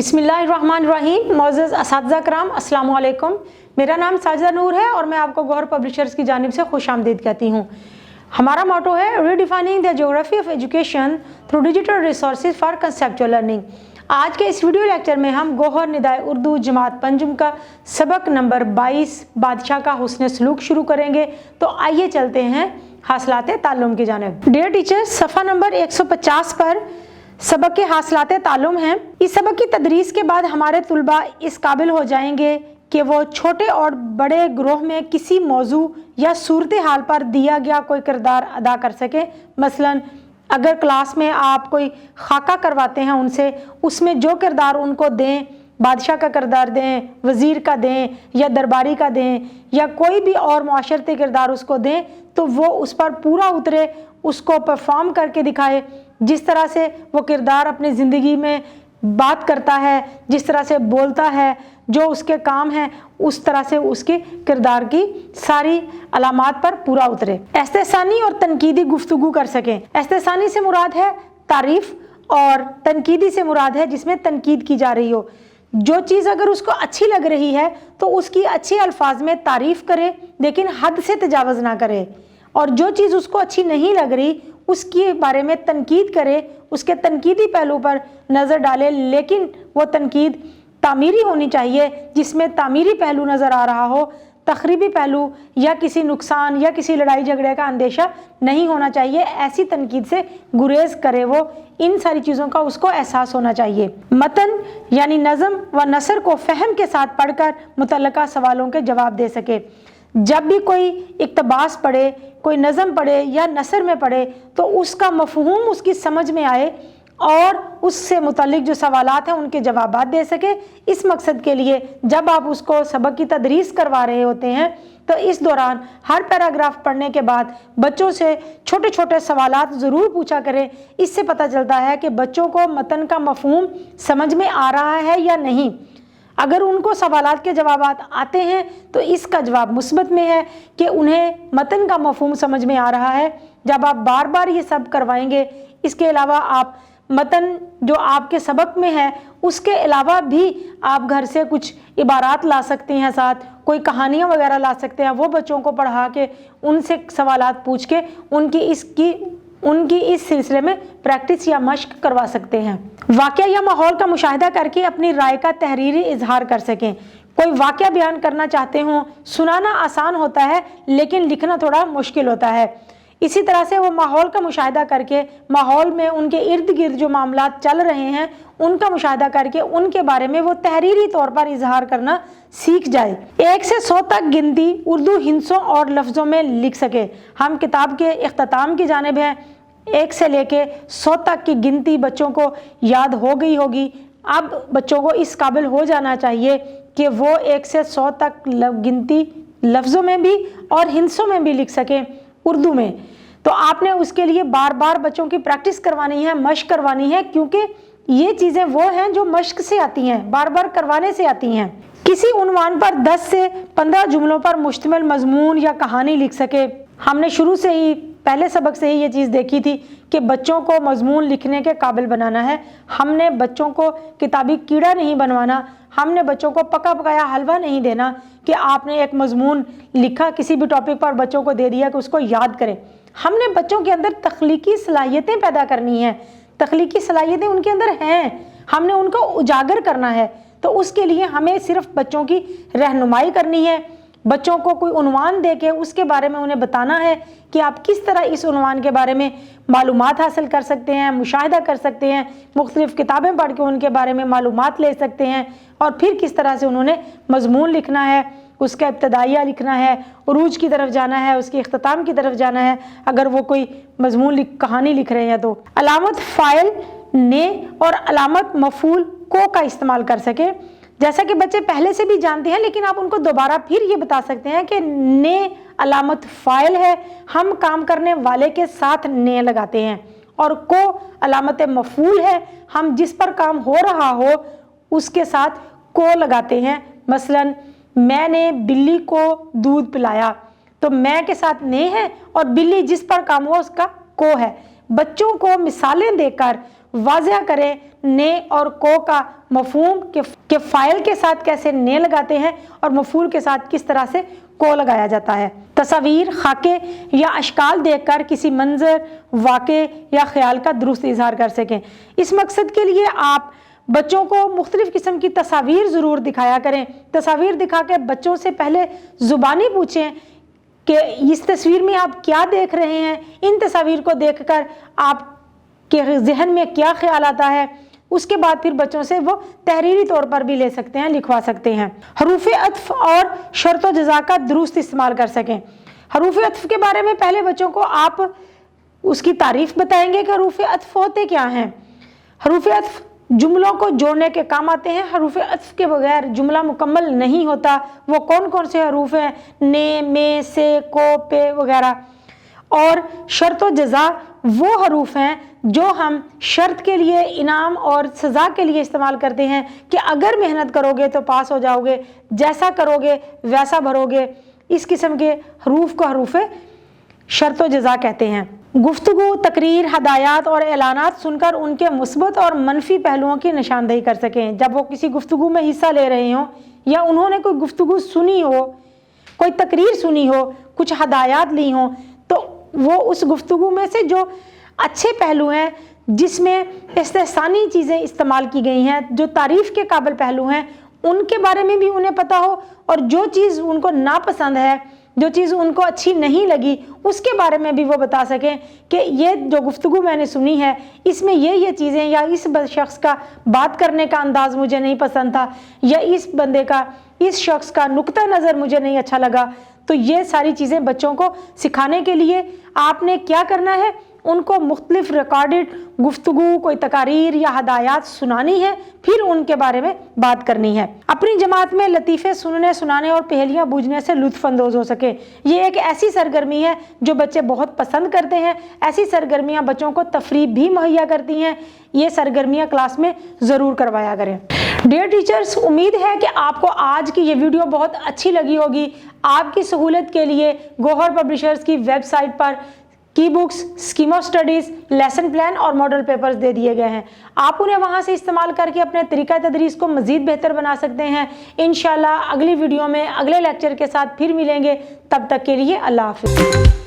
बिस्मिल्लाहिर्रहमानिर्रहीम। मोअज़्ज़ज़ असातिज़ा कराम, अस्सलाम वालेकुम। मेरा नाम साजिदा नूर है और मैं आपको गौहर पब्लिशर्स की जानिब से खुशामदीद कहती हूँ। हमारा मोटो है redefining the geography of education through digital resources for conceptual learning. आज के इस वीडियो लेक्चर में हम गौहर निदाए उर्दू जमात पंजुम का सबक नंबर 22 बादशाह का हुस्न सलूक शुरू करेंगे। तो आइए चलते हैं हासिलाते ताल्लुम की जानिब। डियर टीचर्स, सफ़ा नंबर 150 पर सबक के हासिलाते ताल्लुम हैं। इस सबक की तदरीस के बाद हमारे तुलबा इस काबिल हो जाएंगे कि वो छोटे और बड़े ग्रोह में किसी मौजू या सूरत हाल पर दिया गया कोई किरदार अदा कर सके। मसलन अगर क्लास में आप कोई खाका करवाते हैं उनसे, उसमें जो किरदार उनको दें, बादशाह का किरदार दें, वज़ीर का दें या दरबारी का दें या कोई भी और मुआशरती किरदार उसको दें, तो वो उस पर पूरा उतरे, उसको परफॉर्म करके दिखाए। जिस तरह से वो किरदार अपनी ज़िंदगी में बात करता है, जिस तरह से बोलता है, जो उसके काम हैं, उस तरह से उसके किरदार की सारी अलामात पर पूरा उतरे। एहतसानी और तनकीदी गुफ्तगू कर सकें। एहतसानी से मुराद है तारीफ़ और तनकीदी से मुराद है जिसमें तनकीद की जा रही हो। जो चीज़ अगर उसको अच्छी लग रही है तो उसकी अच्छे अल्फाज में तारीफ़ करे, लेकिन हद से तजावज़ ना करे। और जो चीज़ उसको अच्छी नहीं लग रही उसके बारे में तनकीद करे, उसके तनकीदी पहलू पर नज़र डाले, लेकिन वो तनकीद तामीरी होनी चाहिए, जिसमें तामीरी पहलू नज़र आ रहा हो, तखरीबी पहलू या किसी नुकसान या किसी लड़ाई झगड़े का अंदेशा नहीं होना चाहिए। ऐसी तनकीद से गुरेज करे वो। इन सारी चीज़ों का उसको एहसास होना चाहिए। मतन यानी नज़म व नसर को फ़हम के साथ पढ़कर मुतल्लका सवालों के जवाब दे सके। जब भी कोई इक़्तिबास पढ़े, कोई नज़म पढ़े या नसर में पढ़े, तो उसका मफ़हूम उसकी समझ में आए और उससे मुतल्लिक जो सवालात हैं उनके जवाबात दे सके। इस मकसद के लिए जब आप उसको सबक की तदरीस करवा रहे होते हैं तो इस दौरान हर पैराग्राफ पढ़ने के बाद बच्चों से छोटे छोटे सवालात ज़रूर पूछा करें। इससे पता चलता है कि बच्चों को मतन का मफ़हूम समझ में आ रहा है या नहीं। अगर उनको सवालात के जवाबात आते हैं तो इसका जवाब मुस्बत में है कि उन्हें मतन का मफ़हूम समझ में आ रहा है। जब आप बार बार ये सब करवाएंगे, इसके अलावा आप मतन जो आपके सबक में है उसके अलावा भी आप घर से कुछ इबारात ला सकते हैं, साथ कोई कहानियाँ वगैरह ला सकते हैं। वो बच्चों को पढ़ा के उनसे सवालात पूछ के उनकी इस सिलसिले में प्रैक्टिस या मश्क करवा सकते हैं। वाक़या या माहौल का मुशाहिदा करके अपनी राय का तहरीरी इजहार कर सकें। कोई वाक़या बयान करना चाहते हों, सुनाना आसान होता है लेकिन लिखना थोड़ा मुश्किल होता है। इसी तरह से वो माहौल का मुशाहिदा करके, माहौल में उनके इर्द गिर्द जो मामलात चल रहे हैं उनका मुशाहिदा करके उनके बारे में वो तहरीरी तौर पर इजहार करना सीख जाए। 1 से 100 तक गिनती उर्दू हिंसों और लफ्ज़ों में लिख सके। हम किताब के इख्तिताम की जानिब हैं। 1 से लेके 100 तक की गिनती बच्चों को याद हो गई होगी। अब बच्चों को इस काबिल हो जाना चाहिए कि वो 1 से 100 तक गिनती लफ्ज़ों में भी और हिंसों में भी लिख सकें उर्दू में। तो आपने उसके लिए बार बार बच्चों की प्रैक्टिस करवानी है, मश्क करवानी है, क्योंकि ये चीज़ें वो हैं जो मश्क से आती हैं, बार बार करवाने से आती हैं। किसी उन्वान पर 10 से 15 जुमलों पर मुश्तमिल मजमून या कहानी लिख सके। हमने शुरू से ही पहले सबक से ही ये चीज़ देखी थी कि बच्चों को मजमून लिखने के काबिल बनाना है। हमने बच्चों को किताबी कीड़ा नहीं बनवाना, हमने बच्चों को पका पकाया हलवा नहीं देना कि आपने एक मजमून लिखा किसी भी टॉपिक पर बच्चों को दे दिया कि उसको याद करें। हमने बच्चों के अंदर तख्लीकी सलाहियतें पैदा करनी हैं। तख्लीकी सलाहियतें उनके अंदर हैं, हमने उनको उजागर करना है। तो उसके लिए हमें सिर्फ बच्चों की रहनुमाई करनी है। बच्चों को कोई उन्वान दे के उसके बारे में उन्हें बताना है कि आप किस तरह इस उन्वान के बारे में मालूमात हासिल कर सकते हैं, मुशाहिदा कर सकते हैं, मुख्तलिफ़ किताबें पढ़ के उनके बारे में मालूमात ले सकते हैं, और फिर किस तरह से उन्होंने मजमून लिखना है, उसका इब्तदाइया लिखना है, उरूज की तरफ जाना है, उसके इख्तिताम की तरफ जाना है। अगर वो कोई मजमून कहानी लिख रहे हैं तो अलामत फ़ाइल ने और अलामत मफ़ूल को का इस्तेमाल कर सके। जैसा कि बच्चे पहले से भी जानते हैं, लेकिन आप उनको दोबारा फिर ये बता सकते हैं कि ने अलामत फ़ाइल है, हम काम करने वाले के साथ ने लगाते हैं, और को अलामत मफ़ूल है, हम जिस पर काम हो रहा हो उसके साथ को लगाते हैं। मसलन मैंने बिल्ली को दूध पिलाया, तो मैं के साथ ने है और बिल्ली जिस पर काम हो उसका को है। बच्चों को मिसालें देकर वाज़ह करें ने और को का मफहूम के फ़ाइल के साथ कैसे ने लगाते हैं और मफूल के साथ किस तरह से को लगाया जाता है। तस्वीर, खाके या अशकाल देखकर किसी मंजर, वाक़े या ख्याल का दुरुस्त इजहार कर सकें। इस मकसद के लिए आप बच्चों को मुख्तलिफ़ किस्म की तस्वीर ज़रूर दिखाया करें। तस्वीर दिखा के बच्चों से पहले ज़ुबानी पूछें कि इस तस्वीर में आप क्या देख रहे हैं। इन तस्वीर को देखकर आपके जहन में क्या ख्याल आता है, उसके बाद फिर बच्चों से वो तहरीरी तौर पर भी ले सकते हैं, लिखवा सकते हैं। हरूफ अत्फ और शर्त व जज़ा का दुरुस्त इस्तेमाल कर सकें। हरूफ अत्फ के बारे में पहले बच्चों को आप उसकी तारीफ़ बताएंगे कि हरूफ अत्फ होते क्या हैं। हरूफ अत्फ जुमलों को जोड़ने के काम आते हैं। हरूफ अत्फ के बगैर जुमला मुकम्मल नहीं होता। वो कौन कौन से हरूफ हैं? ने, में, से, को, पे वगैरह। और शर्त व जज़ा वो हरूफ हैं जो हम शर्त के लिए, इनाम और सज़ा के लिए इस्तेमाल करते हैं कि अगर मेहनत करोगे तो पास हो जाओगे, जैसा करोगे वैसा भरोगे। इस किस्म के हरूफ को हरूफ शर्त व जज़ा कहते हैं। गुफ्तगू, तकरीर, हदायत और ऐलानात सुनकर उनके मुस्बत और मनफी पहलुओं की निशानदेही कर सकें। जब वो किसी गुफ्तगू में हिस्सा ले रहे हों या उन्होंने कोई गुफ्तगू सुनी हो, कोई तकरीर सुनी हो, कुछ हदायत ली हों, तो वो उस गुफ्तगू में से जो अच्छे पहलू हैं, जिसमें इस्तेहसानी चीज़ें इस्तेमाल की गई हैं, जो तारीफ़ के काबिल पहलू हैं, उनके बारे में भी उन्हें पता हो। और जो चीज़ उनको नापसंद है, जो चीज़ उनको अच्छी नहीं लगी, उसके बारे में भी वो बता सकें कि ये जो गुफ्तगू मैंने सुनी है, इसमें ये चीज़ें, या इस शख्स का बात करने का अंदाज़ मुझे नहीं पसंद था, या इस बंदे का, इस शख्स का नुक्ता नज़र मुझे नहीं अच्छा लगा। तो ये सारी चीज़ें बच्चों को सिखाने के लिए आपने क्या करना है, उनको मुख्तलिफ रिकॉर्डेड गुफ्तगू, कोई तकारीर या हदायत सुनानी है, फिर उनके बारे में बात करनी है। अपनी जमात में लतीफ़े सुनने, सुनाने और पहेलियाँ बूझने से लुत्फ़ अंदोज़ हो सके। ये एक ऐसी सरगर्मी है जो बच्चे बहुत पसंद करते हैं। ऐसी सरगर्मियाँ बच्चों को तफरीह भी मुहैया करती हैं। ये सरगर्मियाँ क्लास में ज़रूर करवाया करें। डियर टीचर्स, उम्मीद है कि आपको आज की ये वीडियो बहुत अच्छी लगी होगी। आपकी सहूलत के लिए गौहर पब्लिशर्स की वेबसाइट पर की books, scheme of studies, lesson plan और मॉडल पेपर्स दे दिए गए हैं। आप उन्हें वहां से इस्तेमाल करके अपने तरीका तदरीस को मज़ीद बेहतर बना सकते हैं। इंशाल्लाह अगली वीडियो में अगले लेक्चर के साथ फिर मिलेंगे। तब तक के लिए अल्लाह हाफ़िज़।